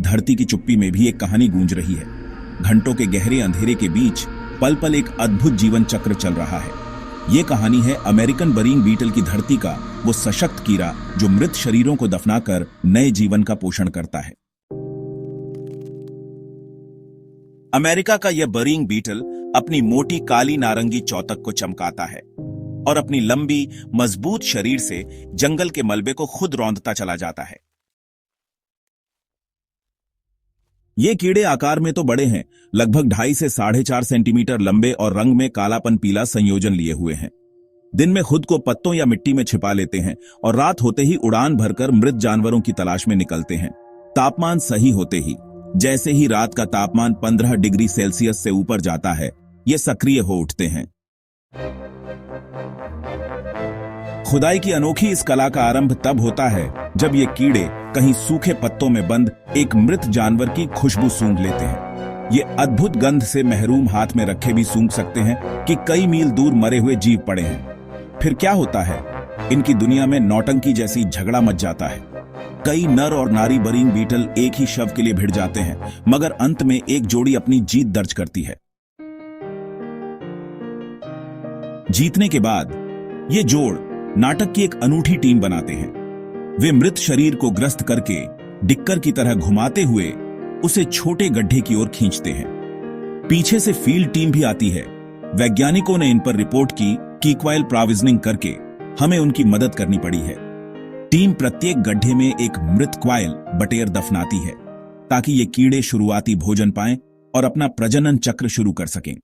धरती की चुप्पी में भी एक कहानी गूंज रही है। घंटों के गहरे अंधेरे के बीच पल पल एक अद्भुत जीवन चक्र चल रहा है। ये कहानी है अमेरिकन बरिंग बीटल की धरती का वो सशक्त कीड़ा जो मृत शरीरों को दफनाकर नए जीवन का पोषण करता है। अमेरिका का यह बरिंग बीटल अपनी मोटी काली नारंगी चौतक को चमकाता है और अपनी लंबी मजबूत शरीर से जंगल के मलबे को खुद रौंदता चला जाता है। ये कीड़े आकार में तो बड़े हैं, लगभग 2.5 से 4.5 सेंटीमीटर लंबे और रंग में कालापन पीला संयोजन लिए हुए हैं। दिन में खुद को पत्तों या मिट्टी में छिपा लेते हैं और रात होते ही उड़ान भरकर मृत जानवरों की तलाश में निकलते हैं। तापमान सही होते ही, जैसे ही रात का तापमान 15 डिग्री सेल्सियस से ऊपर जाता है, ये सक्रिय हो उठते हैं। खुदाई की अनोखी इस कला का आरंभ तब होता है जब ये कीड़े कहीं सूखे पत्तों में बंद एक मृत जानवर की खुशबू सूंघ लेते हैं। ये अद्भुत गंध से महरूम हाथ में रखे भी सूंघ सकते हैं कि कई मील दूर मरे हुए जीव पड़े हैं। फिर क्या होता है, इनकी दुनिया में नौटंकी जैसी झगड़ा मच जाता है। कई नर और नारी बरिंग बीटल एक ही शव के लिए भिड़ जाते हैं, मगर अंत में एक जोड़ी अपनी जीत दर्ज करती है। जीतने के बाद ये जोड़ नाटक की एक अनूठी टीम बनाते हैं। वे मृत शरीर को ग्रस्त करके डिक्कर की तरह घुमाते हुए उसे छोटे गड्ढे की ओर खींचते हैं। पीछे से फील्ड टीम भी आती है। वैज्ञानिकों ने इन पर रिपोर्ट की कि इक्वाइल प्रोविजनिंग करके हमें उनकी मदद करनी पड़ी है। टीम प्रत्येक गड्ढे में एक मृत क्वाइल बटेर दफनाती है ताकि ये कीड़े शुरुआती भोजन पाएं और अपना प्रजनन चक्र शुरू कर सकें।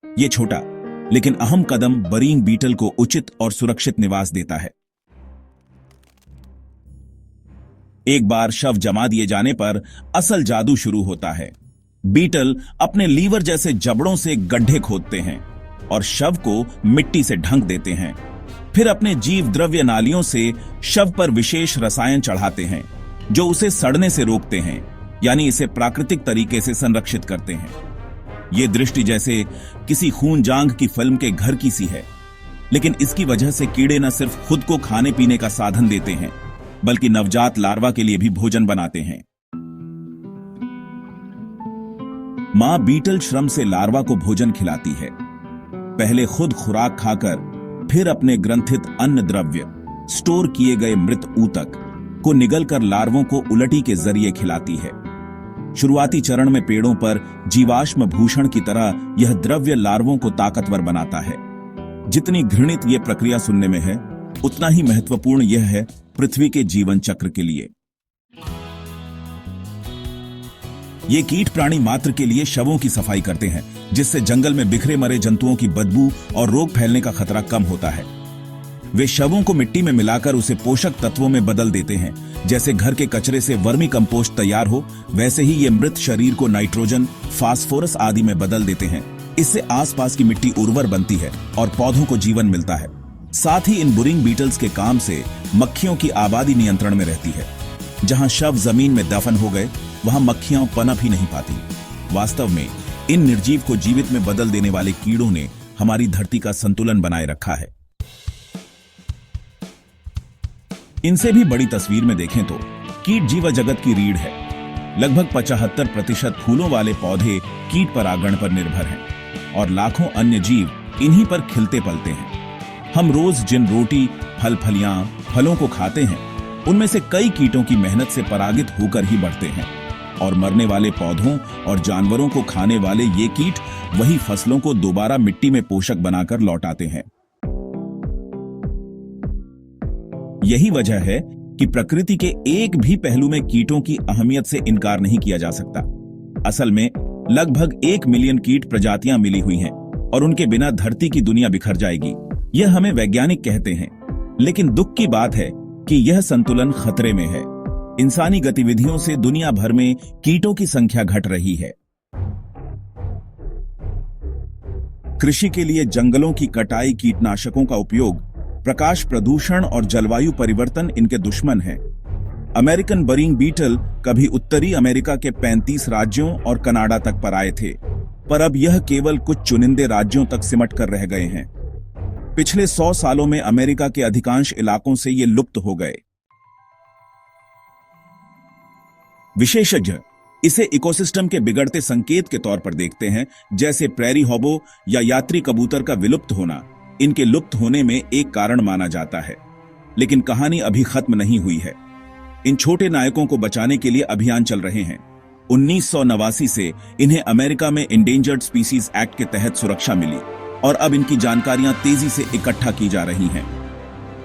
ये छोटा लेकिन अहम कदम बरिंग बीटल को उचित और सुरक्षित निवास देता है। एक बार शव जमा दिए जाने पर असल जादू शुरू होता है। बीटल अपने लीवर जैसे जबड़ों से गड्ढे खोदते हैं और शव को मिट्टी से ढक देते हैं। फिर अपने जीव द्रव्य नालियों से शव पर विशेष रसायन चढ़ाते हैं जो उसे सड़ने से रोकते हैं, यानी इसे प्राकृतिक तरीके से संरक्षित करते हैं। ये दृष्टि जैसे किसी खून जांग की फिल्म के घर की सी है, लेकिन इसकी वजह से कीड़े न सिर्फ खुद को खाने पीने का साधन देते हैं, बल्कि नवजात लार्वा के लिए भी भोजन बनाते हैं। मां बीटल श्रम से लार्वा को भोजन खिलाती है, पहले खुद खुराक खाकर फिर अपने ग्रंथित अन्न द्रव्य, स्टोर किए गए मृत ऊतक को निगलकर लार्वों को उलटी के जरिए खिलाती है। शुरुआती चरण में पेड़ों पर जीवाश्म भूषण की तरह यह द्रव्य लार्वों को ताकतवर बनाता है। जितनी घृणित यह प्रक्रिया सुनने में है, उतना ही महत्वपूर्ण यह है पृथ्वी के जीवन चक्र के लिए। ये कीट प्राणी मात्र के लिए शवों की सफाई करते हैं, जिससे जंगल में बिखरे मरे जंतुओं की बदबू और रोग फैलने का खतरा कम होता है। वे शवों को मिट्टी में मिलाकर उसे पोषक तत्वों में बदल देते हैं। जैसे घर के कचरे से वर्मी कंपोस्ट तैयार हो, वैसे ही ये मृत शरीर को नाइट्रोजन, फास्फोरस आदि में बदल देते हैं। इससे आसपास की मिट्टी उर्वर बनती है और पौधों को जीवन मिलता है। साथ ही इन बरिंग बीटल्स के काम से मक्खियों की आबादी नियंत्रण में रहती है। जहां शव जमीन में दफन हो गए, वहां मक्खियां पनप ही नहीं पाती। वास्तव में इन निर्जीव को जीवित में बदल देने वाले कीड़ों ने हमारी धरती का संतुलन बनाए रखा है। इनसे भी बड़ी तस्वीर में देखें तो कीट जीव जगत की रीढ़ है। लगभग 75% फूलों वाले पौधे कीट परागण पर निर्भर हैं और लाखों अन्य जीव इन्हीं पर खिलते पलते हैं। हम रोज जिन रोटी, फल फलियां, फलों को खाते हैं, उनमें से कई कीटों की मेहनत से परागित होकर ही बढ़ते हैं और मरने वाले पौधों और जानवरों को खाने वाले ये कीट वही फसलों को दोबारा मिट्टी में पोषक बनाकर लौटाते हैं। यही वजह है कि प्रकृति के एक भी पहलू में कीटों की अहमियत से इनकार नहीं किया जा सकता। असल में लगभग 1 मिलियन कीट प्रजातियां मिली हुई हैं और उनके बिना धरती की दुनिया बिखर जाएगी, यह हमें वैज्ञानिक कहते हैं। लेकिन दुख की बात है कि यह संतुलन खतरे में है। इंसानी गतिविधियों से दुनिया भर में कीटों की संख्या घट रही है। कृषि के लिए जंगलों की कटाई, कीटनाशकों का उपयोग, प्रकाश प्रदूषण और जलवायु परिवर्तन इनके दुश्मन हैं। अमेरिकन बरिंग बीटल कभी उत्तरी अमेरिका के 35 राज्यों और कनाडा तक पर आए थे, पर अब यह केवल कुछ चुनिंदे राज्यों तक सिमट कर रह गए हैं। पिछले 100 सालों में अमेरिका के अधिकांश इलाकों से ये लुप्त हो गए। विशेषज्ञ इसे इकोसिस्टम के बिगड़ते संकेत के तौर पर देखते हैं, जैसे प्रेरी हॉबो या यात्री कबूतर का विलुप्त होना इनके लुप्त होने में एक कारण माना जाता है। लेकिन कहानी अभी खत्म नहीं हुई है। इन छोटे नायकों को बचाने के लिए अभियान चल रहे हैं। 1989 से इन्हें अमेरिका में इंडेंजर्ड स्पीसीज एक्ट के तहत सुरक्षा मिली और अब इनकी जानकारियां तेजी से इकट्ठा की जा रही हैं।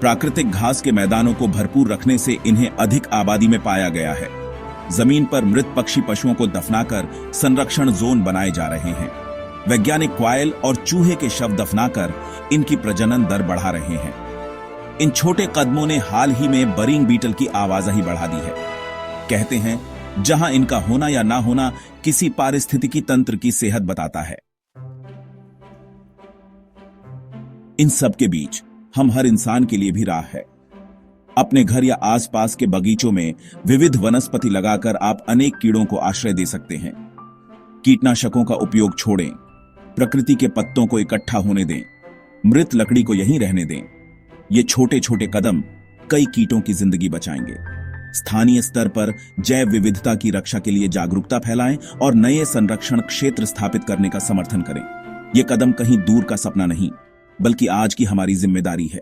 प्राकृतिक घास के मैदानों को भरपूर रखने से इन्हें अधिक आबादी में पाया गया है। जमीन पर मृत पक्षी पशुओं को दफनाकर संरक्षण जोन बनाए जा रहे हैं। वैज्ञानिक क्वाइल और चूहे के शव दफनाकर इनकी प्रजनन दर बढ़ा रहे हैं। इन छोटे कदमों ने हाल ही में बरिंग बीटल की आवाजाही बढ़ा दी है। कहते हैं जहां इनका होना या ना होना किसी पारिस्थितिकी तंत्र की सेहत बताता है। इन सब के बीच हम हर इंसान के लिए भी राह है। अपने घर या आसपास के बगीचों में विविध वनस्पति लगाकर आप अनेक कीड़ों को आश्रय दे सकते हैं। कीटनाशकों का उपयोग छोड़ें, प्रकृति के पत्तों को इकट्ठा होने दें, मृत लकड़ी को यहीं रहने दें। ये छोटे छोटे कदम कई कीटों की जिंदगी बचाएंगे। स्थानीय स्तर पर जैव विविधता की रक्षा के लिए जागरूकता फैलाएं और नए संरक्षण क्षेत्र स्थापित करने का समर्थन करें। ये कदम कहीं दूर का सपना नहीं, बल्कि आज की हमारी जिम्मेदारी है।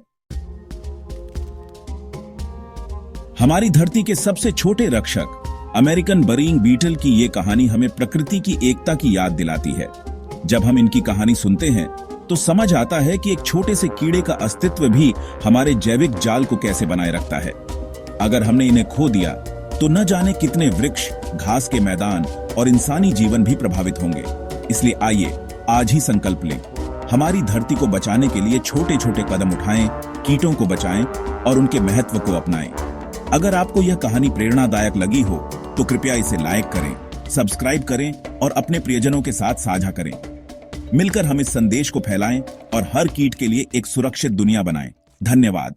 हमारी धरती के सबसे छोटे रक्षक अमेरिकन बरिंग बीटल की ये कहानी हमें प्रकृति की एकता की याद दिलाती है। जब हम इनकी कहानी सुनते हैं तो समझ आता है कि एक छोटे से कीड़े का अस्तित्व भी हमारे जैविक जाल को कैसे बनाए रखता है। अगर हमने इन्हें खो दिया तो न जाने कितने वृक्ष, घास के मैदान और इंसानी जीवन भी प्रभावित होंगे। इसलिए आइए आज ही संकल्प लें, हमारी धरती को बचाने के लिए छोटे छोटे कदम उठाएं, कीटों को बचाएं और उनके महत्व को अपनाएं। अगर आपको यह कहानी प्रेरणादायक लगी हो तो कृपया इसे लाइक करें, सब्सक्राइब करें और अपने प्रियजनों के साथ साझा करें। मिलकर हम इस संदेश को फैलाएं और हर कीट के लिए एक सुरक्षित दुनिया बनाएं। धन्यवाद।